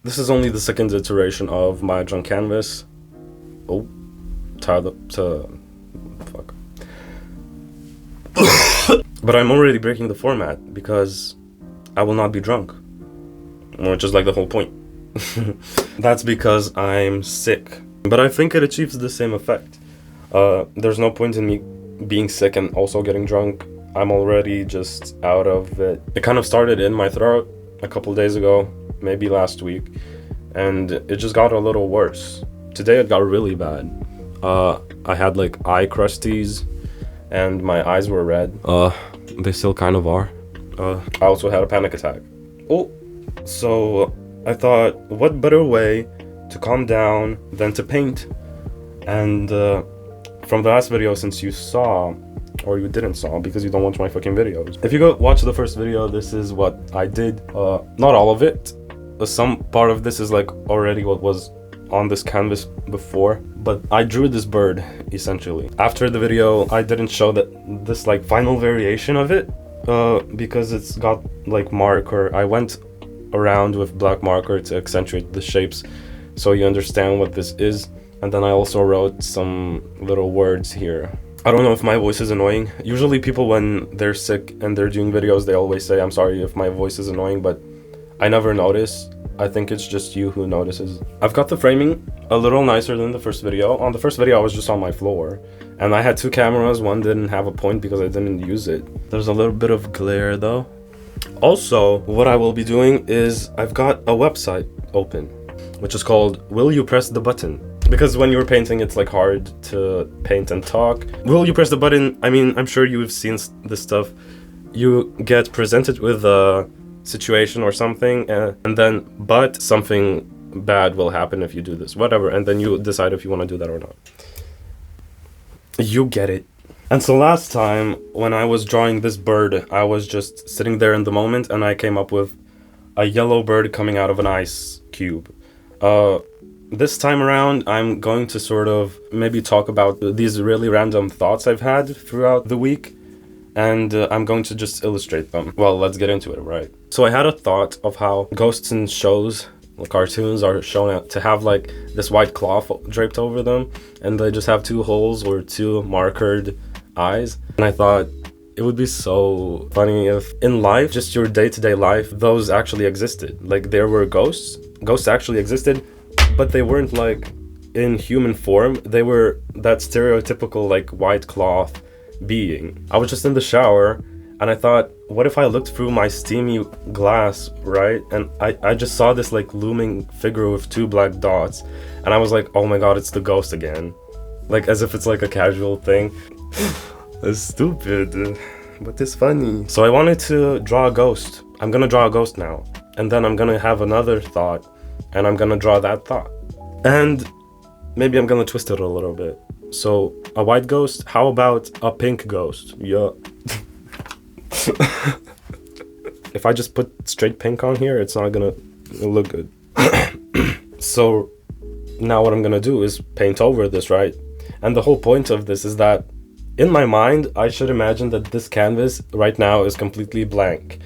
This is only the second iteration of my drunk canvas. Oh, tired to fuck. But I'm already breaking the format because I will not be drunk, which is like the whole point. That's because I'm sick, but I think it achieves the same effect. There's no point in me being sick and also getting drunk. I'm already just out of it. It kind of started in my throat a couple days ago, maybe last week, and it just got a little worse. Today it got really bad. I had like eye crusties and my eyes were red. They still kind of are. I also had a panic attack. Oh, so I thought, what better way to calm down than to paint? And from the last video, since you saw, or you didn't saw because you don't watch my fucking videos. If you go watch the first video, this is what I did. Not all of it. Some part of this is like already what was on this canvas before, but I drew this bird essentially. After the video, I didn't show that this like final variation of it because it's got like marker. I went around with black marker to accentuate the shapes so you understand what this is, and then I also wrote some little words here. I don't know if my voice is annoying. Usually people, when they're sick and they're doing videos, they always say I'm sorry if my voice is annoying, but I never notice. I think it's just you who notices. I've got the framing a little nicer than the first video. On the first video I was just on my floor and I had two cameras. One didn't have a point because I didn't use it. There's a little bit of glare though. Also, what I will be doing is I've got a website open which is called Will You Press the Button? Because when you're painting, it's like hard to paint and talk. Will you press the button? I mean, I'm sure you've seen this stuff. You get presented with a situation or something, and then, but something bad will happen if you do this, whatever, and then you decide if you want to do that or not. You get it. And so last time, when I was drawing this bird, I was just sitting there in the moment, and I came up with a yellow bird coming out of an ice cube. This time around, I'm going to sort of maybe talk about these really random thoughts I've had throughout the week, and I'm going to just illustrate them. Well, let's get into it, right? So I had a thought of how ghosts in shows, cartoons, are shown out to have like this white cloth draped over them, and they just have two holes or two markered eyes. And I thought it would be so funny if in life, just your day-to-day life, those actually existed. Like there were ghosts actually existed, but they weren't like in human form. They were that stereotypical like white cloth being. I was just in the shower and I thought, what if I looked through my steamy glass, right? And I just saw this like looming figure with two black dots, and I was like, oh my god, it's the ghost again. Like as if it's like a casual thing. It's stupid, but it's funny. So I wanted to draw a ghost. I'm gonna draw a ghost now, and then I'm gonna have another thought, and I'm gonna draw that thought, and maybe I'm gonna twist it a little bit. So a white ghost, how about a pink ghost? Yeah. If I just put straight pink on here, it's not gonna look good. So now what I'm gonna do is paint over this, right? And the whole point of this is that in my mind, I should imagine that this canvas right now is completely blank.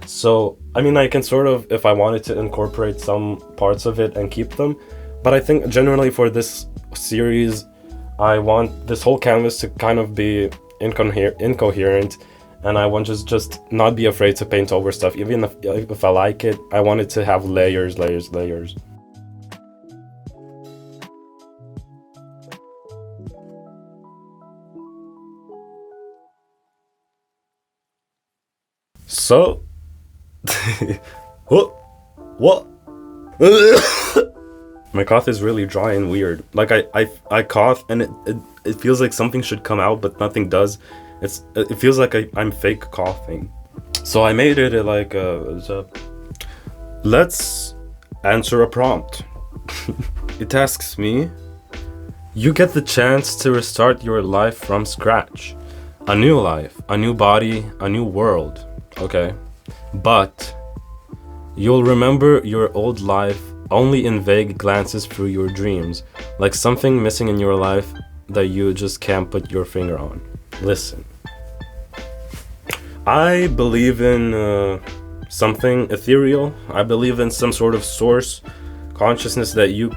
So, I mean, I can sort of, if I wanted to incorporate some parts of it and keep them, but I think generally for this series, I want this whole canvas to kind of be incoherent, and I want just not be afraid to paint over stuff. Even if I like it, I want it to have layers. So, what? My cough is really dry and weird. Like I cough and it feels like something should come out, but nothing does. It feels like I'm fake coughing. So I made it like let's answer a prompt. It asks me, you get the chance to restart your life from scratch. A new life, a new body, a new world. Okay, but you'll remember your old life only in vague glances through your dreams, like something missing in your life that you just can't put your finger on. Listen, I believe in something ethereal. I believe in some sort of source consciousness that you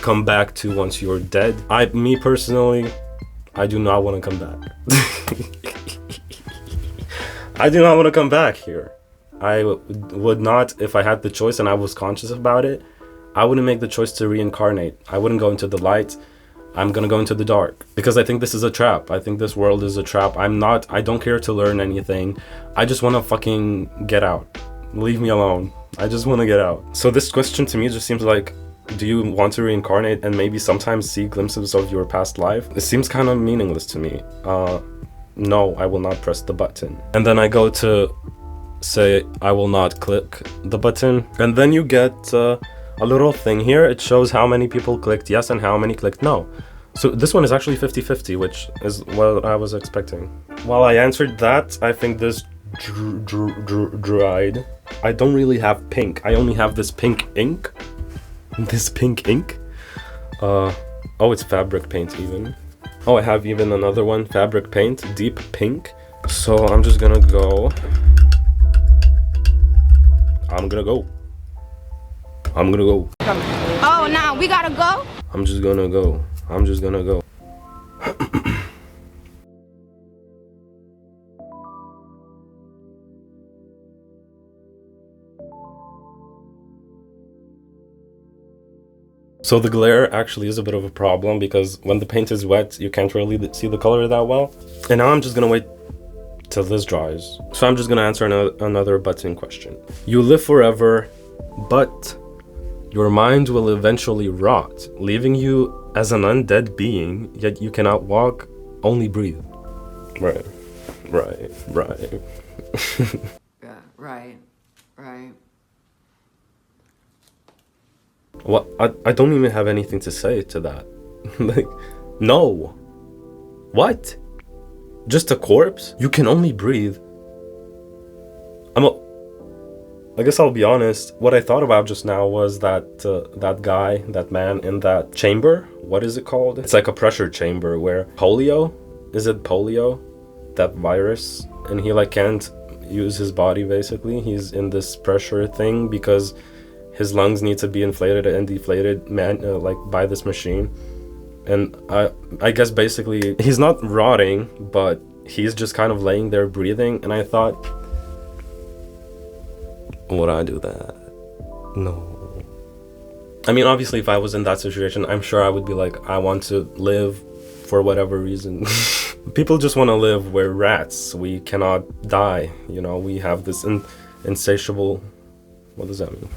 come back to once you're dead. Me personally, I do not want to come back. I do not want to come back here. I would not, if I had the choice and I was conscious about it, I wouldn't make the choice to reincarnate. I wouldn't go into the light. I'm gonna go into the dark because I think this is a trap. I think this world is a trap. I don't care to learn anything. I just want to fucking get out. Leave me alone. I just want to get out. So this question to me just seems like, do you want to reincarnate and maybe sometimes see glimpses of your past life? It seems kind of meaningless to me. No, I will not press the button. And then I go to say, I will not click the button. And then you get a little thing here. It shows how many people clicked yes and how many clicked no. So this one is actually 50-50, which is what I was expecting. While I answered that, I think this dried. I don't really have pink. I only have this pink ink. This pink ink. Oh, it's fabric paint even. Oh, I have even another one, fabric paint, deep pink. So I'm just gonna go. I'm gonna go. Oh, now we gotta go? I'm just gonna go. So the glare actually is a bit of a problem because when the paint is wet, you can't really see the color that well. And now I'm just gonna wait till this dries. So I'm just gonna answer another button question. You live forever, but your mind will eventually rot, leaving you as an undead being, yet you cannot walk, only breathe. Right. Yeah, right. Well, I don't even have anything to say to that. Like, no. What? Just a corpse? You can only breathe. I guess I'll be honest. What I thought about just now was that that man in that chamber. What is it called? It's like a pressure chamber where polio? Is it polio? That virus? And he like can't use his body basically. He's in this pressure thing because his lungs need to be inflated and deflated like by this machine. And I guess basically he's not rotting, but he's just kind of laying there breathing. And I thought, would I do that? No. I mean, obviously if I was in that situation, I'm sure I would be like, I want to live for whatever reason. People just want to live. We're rats. We cannot die. You know, we have this insatiable, what does that mean?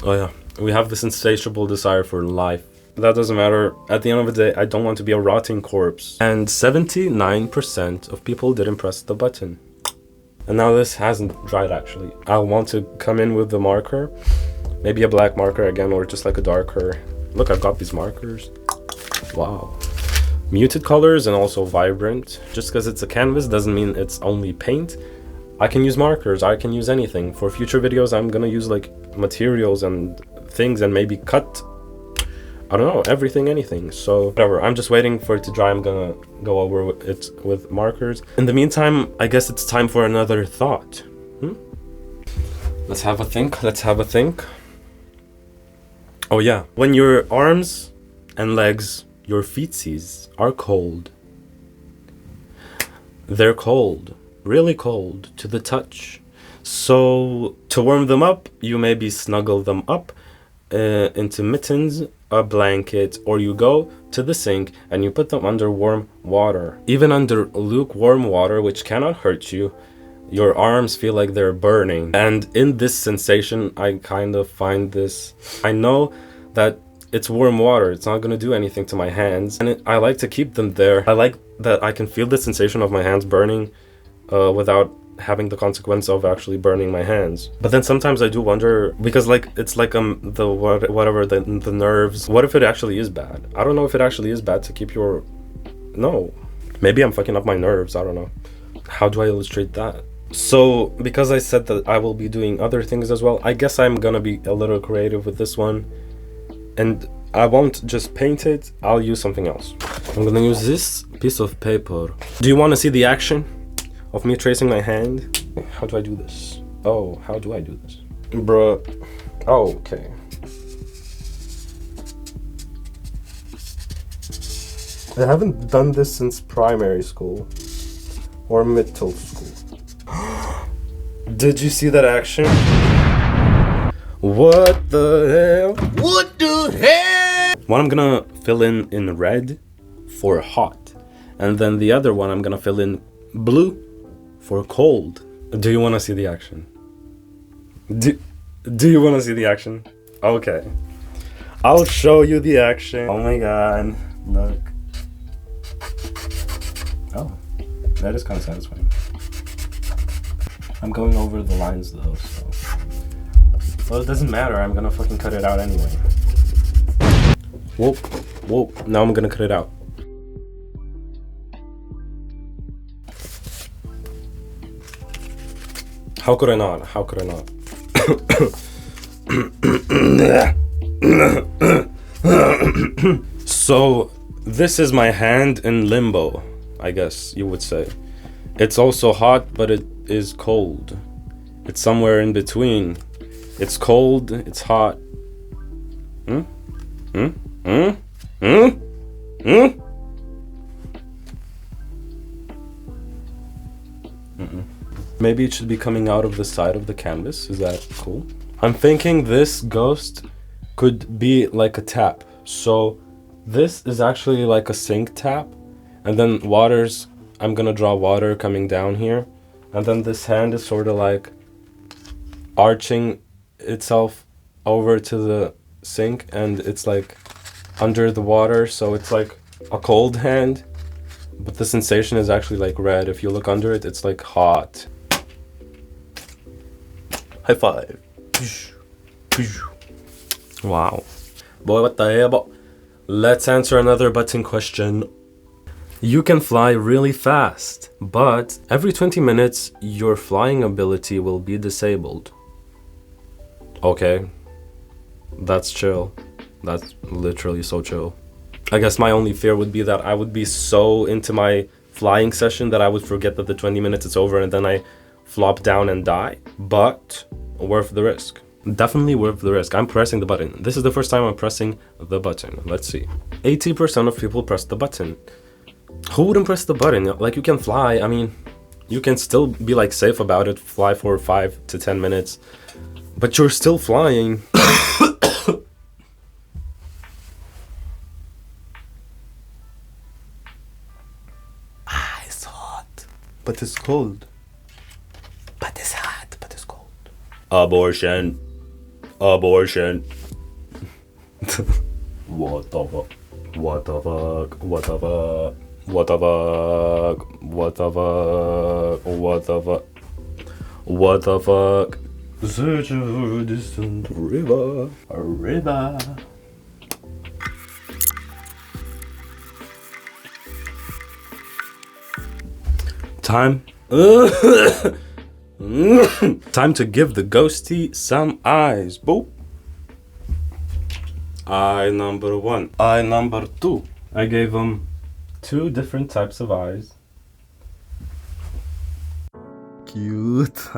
Oh yeah, we have this insatiable desire for life. That doesn't matter. At the end of the day, I don't want to be a rotting corpse. And 79% of people didn't press the button. And now this hasn't dried actually. I want to come in with the marker. Maybe a black marker again, or just like a darker. Look, I've got these markers. Wow. Muted colors and also vibrant. Just because it's a canvas doesn't mean it's only paint. I can use markers, I can use anything. For future videos, I'm gonna use like materials and things and maybe cut, I don't know, everything, anything. So whatever, I'm just waiting for it to dry. I'm gonna go over it with markers. In the meantime, I guess it's time for another thought. Let's have a think. Oh yeah, when your arms and legs, your feetsies are cold. They're cold. Really cold to the touch. So to warm them up, you maybe snuggle them up into mittens, a blanket, or you go to the sink and you put them under warm water. Even under lukewarm water, which cannot hurt you, your arms feel like they're burning. And in this sensation, I kind of find this, I know that it's warm water, it's not gonna do anything to my hands, and I like to keep them there. I like that I can feel the sensation of my hands burning without having the consequence of actually burning my hands. But then sometimes I do wonder, because like it's like the nerves, what if it actually is bad? I don't know if it actually is bad to keep your, no, maybe I'm fucking up my nerves, I don't know. How do I illustrate that? So because I said that I will be doing other things as well, I guess I'm gonna be a little creative with this one, and I won't just paint it, I'll use something else. I'm gonna use this piece of paper. Do you want to see the action of me tracing my hand? How do I do this? Oh, how do I do this? Bruh, Okay. I haven't done this since primary school or middle school. Did you see that action? What the hell? What the hell? One I'm gonna fill in red for hot, and then the other one I'm gonna fill in blue for cold. Do you want to see the action? Do you want to see the action? Okay. I'll show you the action. Oh my god. Look. Oh. That is kind of satisfying. I'm going over the lines though, so... Well, it doesn't matter. I'm gonna fucking cut it out anyway. Whoop. Whoop. Now I'm gonna cut it out. How could I not? How could I not? So, this is my hand in limbo, I guess you would say. It's also hot, but it is cold. It's somewhere in between. It's cold, it's hot. Maybe it should be coming out of the side of the canvas. Is that cool? I'm thinking this ghost could be like a tap. So this is actually like a sink tap. And then water's, I'm gonna draw water coming down here. And then this hand is sort of like arching itself over to the sink. And it's like under the water. So it's like a cold hand. But the sensation is actually like red. If you look under it, it's like hot. High five. Wow. Boy, what the hell? Let's answer another button question. You can fly really fast, but every 20 minutes, your flying ability will be disabled. Okay. That's chill. That's literally so chill. I guess my only fear would be that I would be so into my flying session that I would forget that the 20 minutes is over and then I flop down and die. But worth the risk. Definitely worth the risk. I'm pressing the button. This is the first time I'm pressing the button. Let's see. 80% of people press the button. Who wouldn't press the button? Like, you can fly. I mean, you can still be like safe about it. Fly for 5 to 10 minutes. But you're still flying. It's hot. But it's cold. But it's hot. But it's cold. Abortion. Abortion. What the fuck? What the fuck? What the fuck? What the fuck? What the fuck? What the fuck? What the fuck? Search for a distant river. A river. Time. Time to give the ghosty some eyes. Boop. Eye number 1. Eye number 2. I gave him 2 different types of eyes. Cute.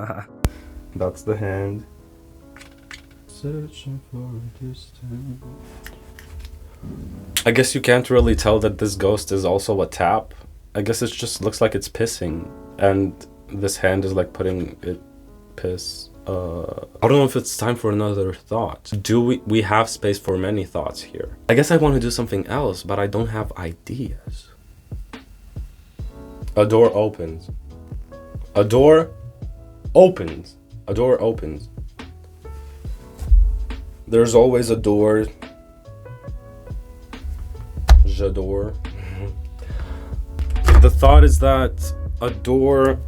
That's the hand. Searching for a distant. I guess you can't really tell that this ghost is also a tap. I guess it just looks like it's pissing. And this hand is like putting it piss. I don't know if it's time for another thought. Do we have space for many thoughts here? I guess I want to do something else, but I don't have ideas. A door opens. A door opens. A door opens. There's always a door. J'adore. The thought is that a door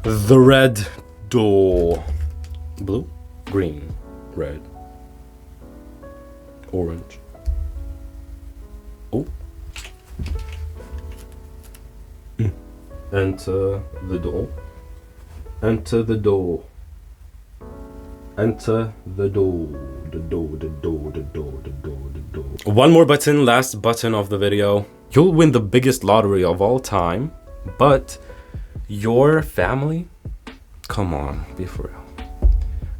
the red door. Blue, green, red, orange. Oh. Enter the door. Enter the door. Enter the door. The door, the door, the door, the door, the door. One more button, last button of the video. You'll win the biggest lottery of all time, but Your family? Come on, be for real.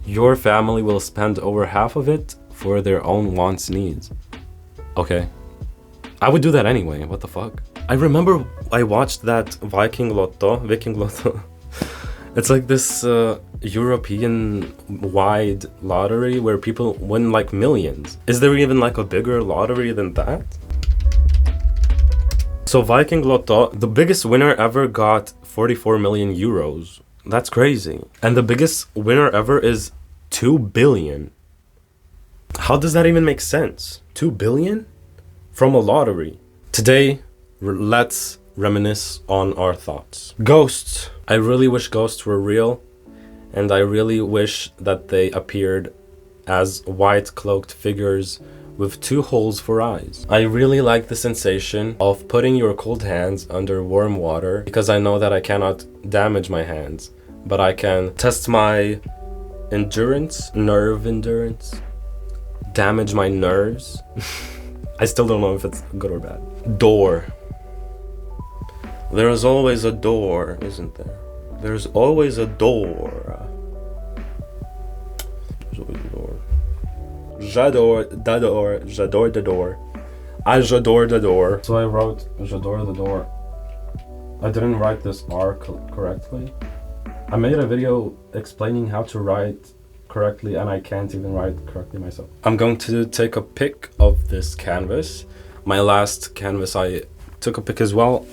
Your family will spend over half of it for their own wants, needs. Okay. I would do that anyway, what the fuck? I remember I watched that Viking Lotto. It's like this European-wide lottery where people win like millions. Is there even like a bigger lottery than that? So Viking Lotto, the biggest winner ever got 44 million euros. That's crazy. And the biggest winner ever is 2 billion. How does that even make sense? 2 billion? From a lottery. Today, let's reminisce on our thoughts. Ghosts. I really wish ghosts were real, and I really wish that they appeared as white cloaked figures with 2 holes for eyes. I really like the sensation of putting your cold hands under warm water because I know that I cannot damage my hands, but I can test my nerve endurance, damage my nerves. I still don't know if it's good or bad. Door. There is always a door, isn't there? There's always a door. There's always a door. J'adore the door. J'adore the door. I j'adore the door. So I wrote j'adore the door. I didn't write this R correctly. I made a video explaining how to write correctly and I can't even write correctly myself. I'm going to take a pic of this canvas. My last canvas I took a pic as well,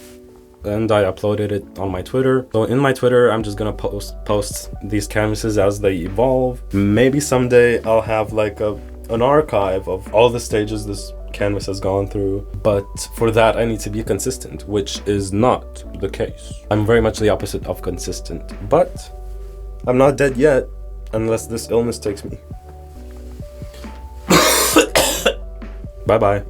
and I uploaded it on my Twitter. So in my Twitter, I'm just gonna post these canvases as they evolve. Maybe someday I'll have like an archive of all the stages this canvas has gone through. But for that, I need to be consistent, which is not the case. I'm very much the opposite of consistent, but I'm not dead yet, unless this illness takes me. Bye-bye.